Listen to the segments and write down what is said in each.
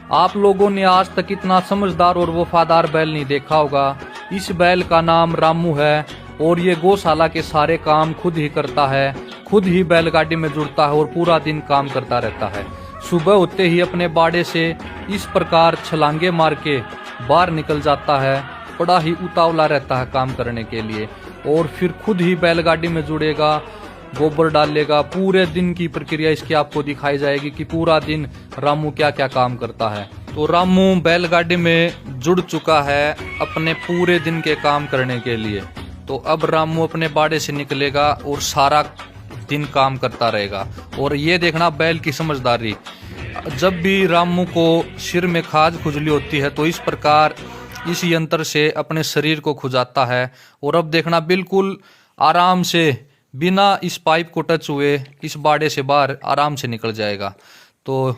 आप लोगों ने आज तक इतना समझदार और वफादार बैल नहीं देखा होगा। इस बैल का नाम रामू है और ये गौशाला के सारे काम खुद ही करता है, खुद ही बैलगाड़ी में जुड़ता है और पूरा दिन काम करता रहता है। सुबह होते ही अपने बाड़े से इस प्रकार छलांगे मार के बाहर निकल जाता है। बड़ा ही उतावला रहता है काम करने के लिए और फिर खुद ही बैलगाड़ी में जुड़ेगा, गोबर डालेगा। पूरे दिन की प्रक्रिया इसकी आपको दिखाई जाएगी कि पूरा दिन रामू क्या क्या काम करता है। तो रामू बैलगाड़ी में जुड़ चुका है अपने पूरे दिन के काम करने के लिए। तो अब रामू अपने बाड़े से निकलेगा और सारा दिन काम करता रहेगा। और ये देखना बैल की समझदारी, जब भी रामू को सिर में खाज खुजली होती है तो इस प्रकार इस यंत्र से अपने शरीर को खुजाता है। और अब देखना बिल्कुल आराम से बिना इस पाइप को टच हुए इस बाड़े से बाहर आराम से निकल जाएगा। तो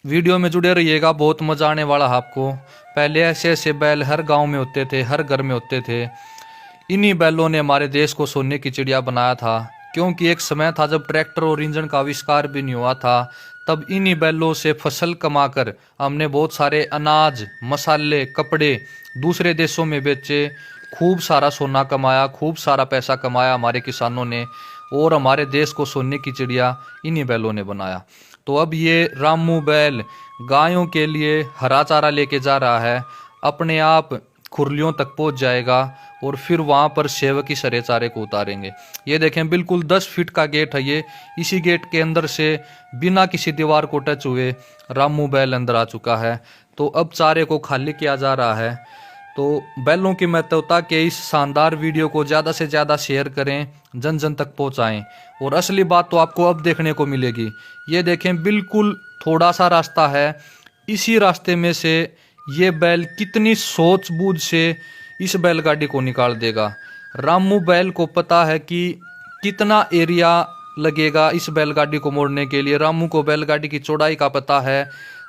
वीडियो में जुड़े रहिएगा, बहुत मजा आने वाला है आपको। पहले ऐसे ऐसे बैल हर गांव में होते थे, हर घर में होते थे। इन्हीं बैलों ने हमारे देश को सोने की चिड़िया बनाया था, क्योंकि एक समय था जब ट्रैक्टर और इंजन का आविष्कार भी नहीं हुआ था। तब इन्हीं बैलों से फसल कमाकर हमने बहुत सारे अनाज, मसाले, कपड़े दूसरे देशों में बेचे, खूब सारा सोना कमाया, खूब सारा पैसा कमाया हमारे किसानों ने। और हमारे देश को सोने की चिड़िया इन्हीं बैलों ने बनाया। तो अब ये रामू बैल गायों के लिए हरा चारा लेके जा रहा है, अपने आप खुरलियों तक पहुंच जाएगा और फिर वहां पर सेवक ही सरे चारे को उतारेंगे। ये देखें बिल्कुल 10 फीट का गेट है ये। इसी गेट के अंदर से बिना किसी दीवार को टच हुए रामू बैल अंदर आ चुका है। तो अब चारे को खाली किया जा रहा है। तो बैलों की महत्वता के इस शानदार वीडियो को ज़्यादा से ज़्यादा शेयर करें, जन जन तक पहुंचाएं। और असली बात तो आपको अब देखने को मिलेगी। ये देखें बिल्कुल थोड़ा सा रास्ता है, इसी रास्ते में से ये बैल कितनी सूझबूझ से इस बैलगाड़ी को निकाल देगा। रामू बैल को पता है कि कितना एरिया लगेगा इस बैलगाड़ी को मोड़ने के लिए। रामू को बैलगाड़ी की चौड़ाई का पता है,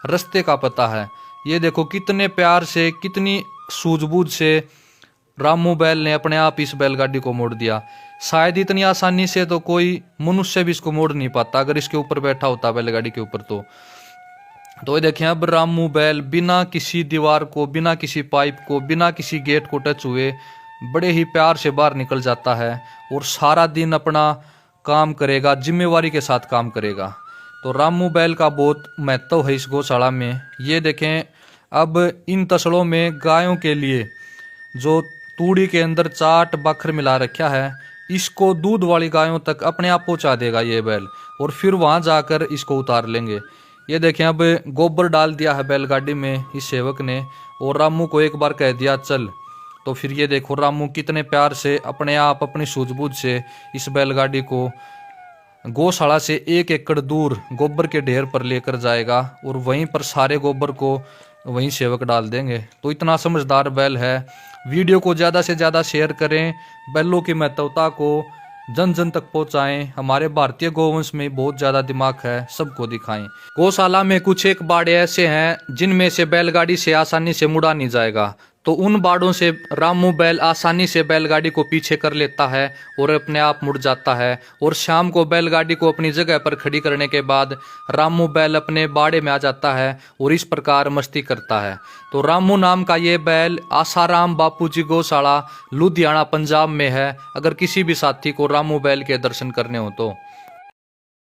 रास्ते का पता है। ये देखो कितने प्यार से, कितनी सूझबूझ से रामू बैल ने अपने आप इस बैलगाड़ी को मोड़ दिया। शायद इतनी आसानी से तो कोई मनुष्य भी इसको मोड़ नहीं पाता अगर इसके ऊपर बैठा होता बैलगाड़ी के ऊपर। तो ये देखें अब रामू बैल बिना किसी दीवार को, बिना किसी पाइप को, बिना किसी गेट को टच हुए बड़े ही प्यार से बाहर निकल जाता है और सारा दिन अपना काम करेगा, जिम्मेवारी के साथ काम करेगा। तो रामू बैल का बहुत महत्व है इस गौशाला में। ये देखें अब इन तसड़ों में गायों के लिए जो तूड़ी के अंदर चाट बखर मिला रखा है, इसको दूध वाली गायों तक अपने आप पहुंचा देगा ये बैल और फिर वहां जाकर इसको उतार लेंगे। ये देखें अब गोबर डाल दिया है बैलगाड़ी में इस सेवक ने और रामू को एक बार कह दिया चल। तो फिर ये देखो रामू कितने प्यार से अपने आप अपनी सूझबूझ से इस बैलगाड़ी को गौशाला से 1 एकड़ दूर गोबर के ढेर पर लेकर जाएगा और वहीं पर सारे गोबर को वहीं सेवक डाल देंगे। तो इतना समझदार बैल है। वीडियो को ज़्यादा से ज़्यादा शेयर करें, बैलों की महत्वता को जन जन तक पहुंचाएं। हमारे भारतीय गौवंश में बहुत ज़्यादा दिमाग है, सबको दिखाएं। गौशाला में कुछ एक बाड़े ऐसे हैं जिनमें से बैलगाड़ी से आसानी से मुड़ा नहीं जाएगा। तो उन बाड़ों से रामू बैल आसानी से बैलगाड़ी को पीछे कर लेता है और अपने आप मुड़ जाता है। और शाम को बैलगाड़ी को अपनी जगह पर खड़ी करने के बाद रामू बैल अपने बाड़े में आ जाता है और इस प्रकार मस्ती करता है। तो रामू नाम का ये बैल आसाराम बापूजी गौशाला लुधियाना पंजाब में है। अगर किसी भी साथी को रामू बैल के दर्शन करने हो तो